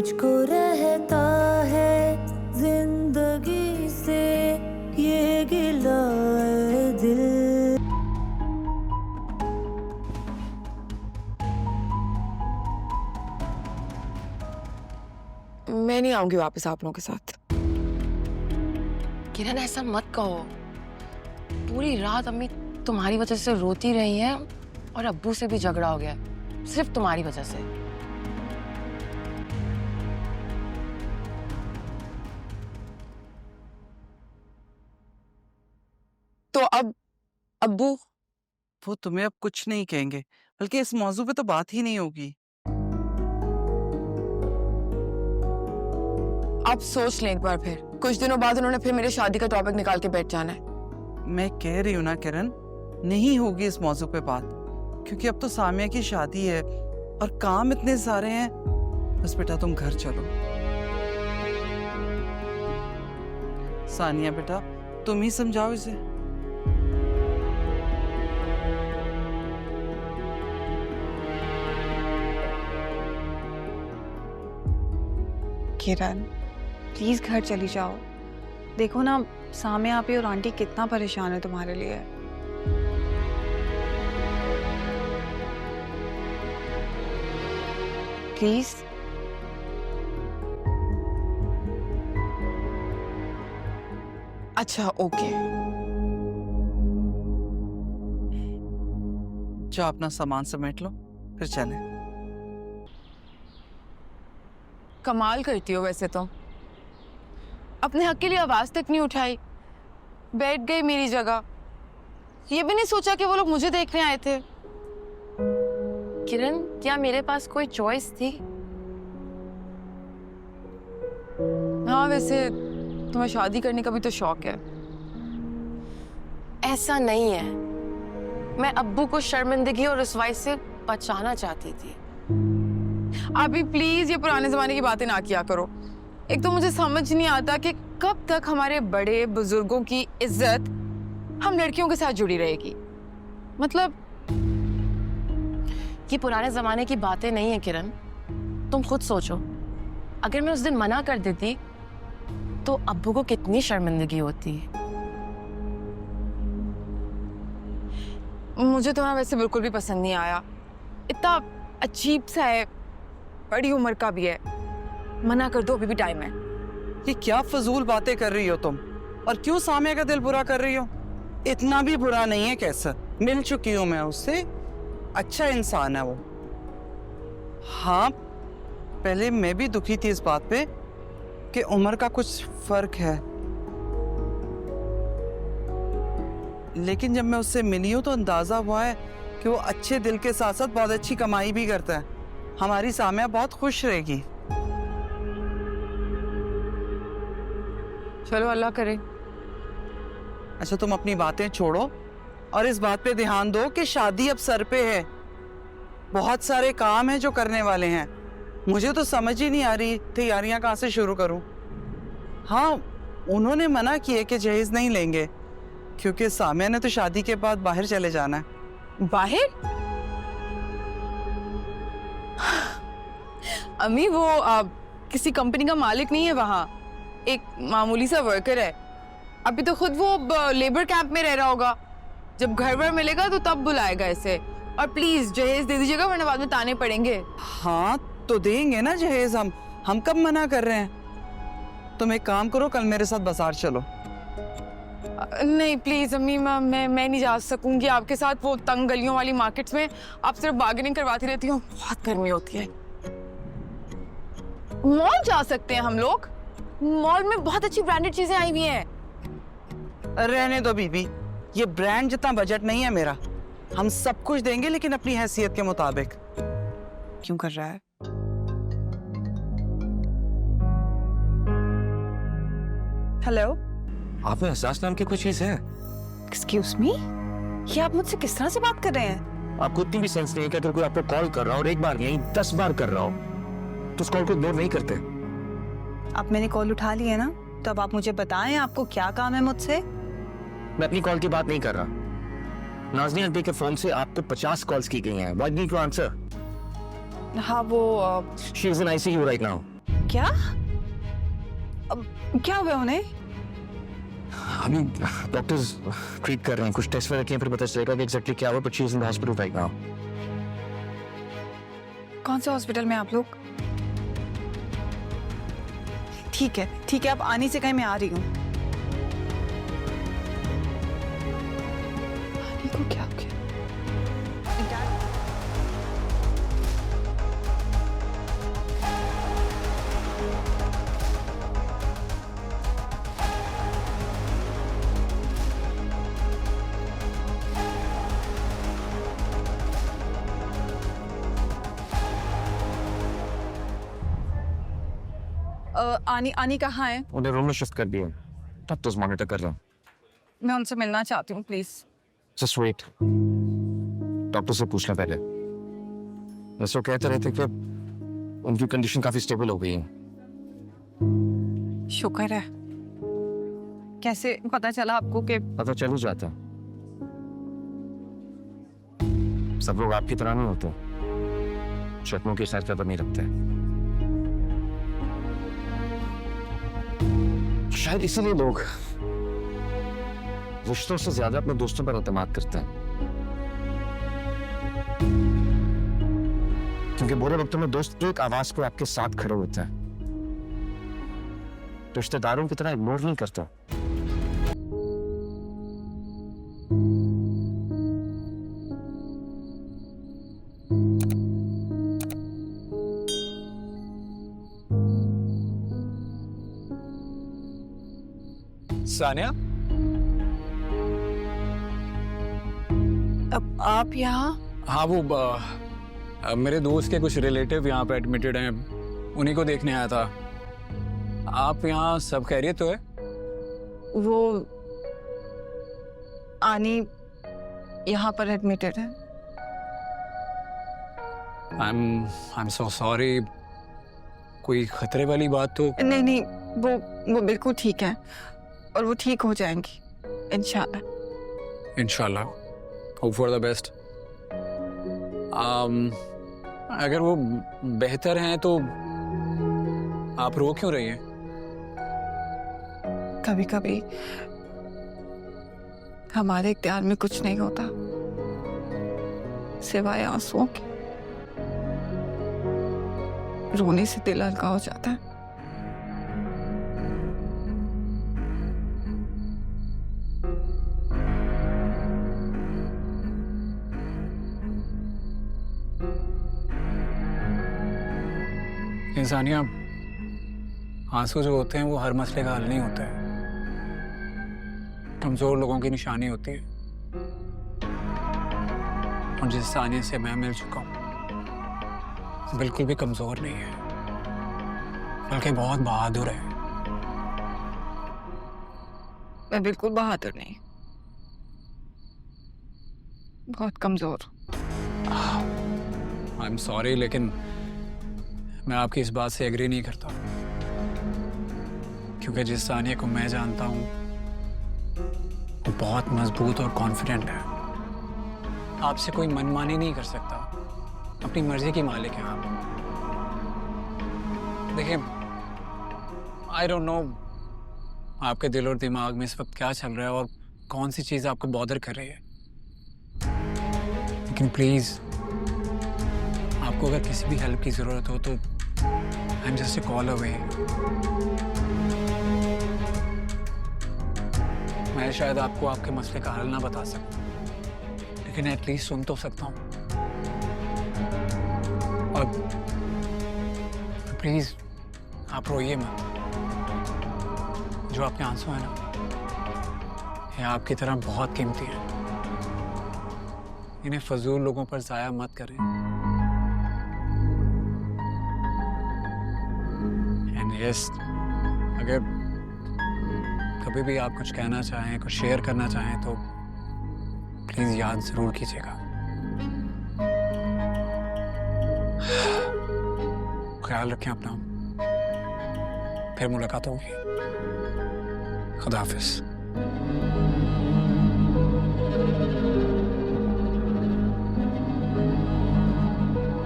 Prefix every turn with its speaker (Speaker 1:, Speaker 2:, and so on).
Speaker 1: मुझको रहता है जिंदगी से ये गिला है दिल।
Speaker 2: मैं नहीं आऊंगी वापस आप लोगों के साथ।
Speaker 3: किरण ऐसा मत कहो। पूरी रात अम्मी तुम्हारी वजह से रोती रही हैं और अब्बू से भी झगड़ा हो गया, सिर्फ तुम्हारी वजह से।
Speaker 2: तो अब अब्बू?
Speaker 4: वो तुम्हें अब कुछ नहीं कहेंगे, बल्कि इस मौजू पे तो बात ही नहीं होगी।
Speaker 2: आप सोच लें एक बार फिर। कुछ दिनों बाद उन्होंने फिर मेरी शादी का टॉपिक निकाल के बैठ जाना है।
Speaker 4: मैं कह रही हूँ ना किरण, नहीं होगी इस मौजू पे बात, क्योंकि अब तो सामिया की शादी है और काम इतने सारे हैं। बस बेटा तुम घर चलो। सानिया बेटा तुम ही समझाओ इसे।
Speaker 5: किरण प्लीज घर चली जाओ। देखो ना सामिया आपी और आंटी कितना परेशान है तुम्हारे लिए। प्लीज।
Speaker 2: अच्छा ओके।
Speaker 4: जाओ अपना सामान समेट लो, फिर चले।
Speaker 2: कमाल करती हो वैसे तो। अपने हक के लिए आवाज तक नहीं उठाई, बैठ गई मेरी जगह। ये भी नहीं सोचा कि वो लोग मुझे देखने आए थे।
Speaker 3: किरण, क्या मेरे पास कोई चॉइस थी?
Speaker 2: हाँ वैसे तुम्हें शादी करने का भी तो शौक है।
Speaker 3: ऐसा नहीं है, मैं अब्बू को शर्मिंदगी और रुसवाई से बचाना चाहती थी।
Speaker 2: आप भी प्लीज ये पुराने जमाने की बातें ना किया करो। एक तो मुझे समझ नहीं आता कि कब तक हमारे बड़े बुजुर्गों की इज्जत हम लड़कियों के साथ जुड़ी रहेगी। मतलब
Speaker 3: ये पुराने जमाने की बातें नहीं है किरण, तुम खुद सोचो। अगर मैं उस दिन मना कर देती तो अब्बू को कितनी शर्मिंदगी होती।
Speaker 2: मुझे तो ना वैसे बिल्कुल भी पसंद नहीं आया। इतना अजीब सा है, बड़ी उम्र का भी है। मना कर दो, अभी भी टाइम है।
Speaker 4: ये क्या फजूल बातें कर रही हो तुम, और क्यों सामिया का दिल बुरा कर रही हो? इतना भी बुरा नहीं है कैसा, मिल चुकी हूं मैं उससे, अच्छा इंसान है वो। हाँ पहले मैं भी दुखी थी इस बात पे कि उम्र का कुछ फर्क है, लेकिन जब मैं उससे मिली हूं तो अंदाजा हुआ है कि वो अच्छे दिल के साथ साथ बहुत अच्छी कमाई भी करता है। हमारी सामिया बहुत खुश रहेगी।
Speaker 2: चलो अल्लाह करे।
Speaker 4: अच्छा तुम अपनी बातें छोड़ो और इस बात पे ध्यान दो कि शादी अब सर पे है। बहुत सारे काम हैं जो करने वाले हैं। मुझे तो समझ ही नहीं आ रही तैयारियां कहाँ से शुरू करूं। हाँ उन्होंने मना किया कि जहेज नहीं लेंगे, क्योंकि सामिया ने तो शादी के बाद बाहर चले जाना है।
Speaker 2: बाहर? अम्मी वो किसी कंपनी का मालिक नहीं है वहाँ, एक मामूली सा वर्कर है। अभी तो खुद वो लेबर कैंप में रह रहा होगा। जब घर वर मिलेगा तो तब बुलाएगा इसे। और प्लीज जहेज दे दीजिएगा, वरना बाद में ताने पड़ेंगे।
Speaker 4: हाँ तो देंगे ना जहेज, हम कब मना कर रहे हैं। तुम एक काम करो, कल मेरे साथ बाजार चलो।
Speaker 2: नहीं प्लीज अम्मी, मैं नहीं जा सकूंगी आपके साथ वो तंग गलियों वाली मार्केट्स में। आप सिर्फ बार्गेनिंग करवाती रहती हो, बहुत गर्मी होती है। मॉल जा सकते हैं हम लोग, मॉल में बहुत अच्छी ब्रांडेड चीजें आई हुई हैं।
Speaker 4: रहने दो बीबी, ये ब्रांड जितना बजट नहीं है मेरा। हम सब कुछ देंगे लेकिन अपनी हैसियत के मुताबिक।
Speaker 5: क्यों कर रहा है? हेलो,
Speaker 6: आप में एहसास नाम की कोई चीज है?
Speaker 5: एक्सक्यूज मी, ये आप मुझसे किस तरह से बात कर रहे हैं?
Speaker 6: आपको इतनी भी सेंस नहीं है कि अगर कोई आपको कॉल कर रहा हो और एक बार नहीं 10 बार कर रहा हो तो उस कॉल को इग्नोर नहीं करते।
Speaker 5: अब मैंने कॉल उठा ली है ना, तो अब आप मुझे बताएं आपको क्या काम है मुझसे।
Speaker 6: मैं अपनी कॉल की बात नहीं कर रहा। नाज़नीन आंटी के फोन से आपको 50 कॉल्स की गई हैं। Why don't you answer?
Speaker 5: हाँ वो
Speaker 6: she is in ICU right now.
Speaker 5: क्या? अब क्या हुआ उन्हें?
Speaker 6: अभी डॉक्टर्स ट्रीट कर रहे हैं, कुछ टेस्ट वगैरह किए, फिर पता चलेगा कि एग्जैक्टली क्या हुआ, but she is in the hospital right now.
Speaker 5: कौन से हॉस्पिटल में आप लोग? ठीक है आप आने से कहीं, मैं आ रही हूँ। आने को क्या हो गया? आनी कहाँ है?
Speaker 6: उन्हें रूम में शिफ्ट कर दिया, तब तो मॉनिटर कर रहा हूँ।
Speaker 5: मैं उनसे मिलना चाहती हूँ, प्लीज।
Speaker 6: जस्ट वेट, डॉक्टर से पूछना पहले। वैसे वो कहते रहे थे कि उनकी कंडीशन काफी स्टेबल हो गई है।
Speaker 5: शुक्र है। कैसे पता चला आपको कि?
Speaker 6: पता चल ही जाता, सब लोग आपकी तरह नहीं होते, शक्लों की साइज पर नहीं रखते। शायद इसीलिए लोग रिश्तों से ज्यादा अपने दोस्तों पर एतमाद करते हैं, क्योंकि बुरे वक्तों में दोस्त तो एक आवाज को आपके साथ खड़े होते हैं, रिश्तेदारों की तरह इग्नोर नहीं करता।
Speaker 7: सानिया,
Speaker 5: अब आप यहाँ?
Speaker 7: हाँ वो मेरे दोस्त के कुछ रिलेटिव यहाँ पे एडमिटेड हैं, उन्हीं को देखने आया था। आप यहाँ सब खैरियत तो है?
Speaker 5: वो आनी यहाँ पर एडमिटेड है।
Speaker 7: I am so sorry. कोई खतरे वाली बात तो?
Speaker 5: नहीं, वो बिल्कुल ठीक है और वो ठीक हो जाएंगी इंशाल्लाह।
Speaker 7: इंशाल्लाह, होप फॉर द बेस्ट। अगर वो बेहतर हैं तो आप रो क्यों रही हैं?
Speaker 5: कभी कभी हमारे इख्तियार में कुछ नहीं होता सिवाय आंसुओं के। रोने से दिल हल्का हो जाता है।
Speaker 7: इंसानिया, आंसू जो होते हैं वो हर मसले का हल नहीं होता है, कमजोर लोगों की निशानी होती है। और जिस सानिया से मैं मिल चुका हूँ बिल्कुल भी कमजोर नहीं है, बल्कि बहुत बहादुर है।
Speaker 5: मैं बिल्कुल बहादुर नहीं, बहुत कमजोर।
Speaker 7: आई एम सॉरी, लेकिन मैं आपकी इस बात से एग्री नहीं करता, क्योंकि जिस सानिया को मैं जानता हूँ वो बहुत मजबूत और कॉन्फिडेंट है। आपसे कोई मनमानी नहीं कर सकता, अपनी मर्जी की मालिक हैं आप। देखिए, आई डोंट नो आपके दिल और दिमाग में इस वक्त क्या चल रहा है और कौन सी चीज आपको बॉदर कर रही है, लेकिन प्लीज आपको अगर किसी भी हेल्प की जरूरत हो तो I am just a call away. मैं शायद आपको आपके मसले का हल ना बता सकूं, लेकिन एटलीस्ट सुन तो सकता हूँ। और प्लीज आप रोइए मत। जो आपके आंसू हैं ना, ये आपकी तरह बहुत कीमती है, इन्हें फजूल लोगों पर जाया मत करें। एंड यस, अगर कभी भी आप कुछ कहना चाहें, कुछ शेयर करना चाहें तो प्लीज याद जरूर कीजिएगा। ख्याल रखें अपना, फिर मुलाकात होगी। खुदा हाफिज।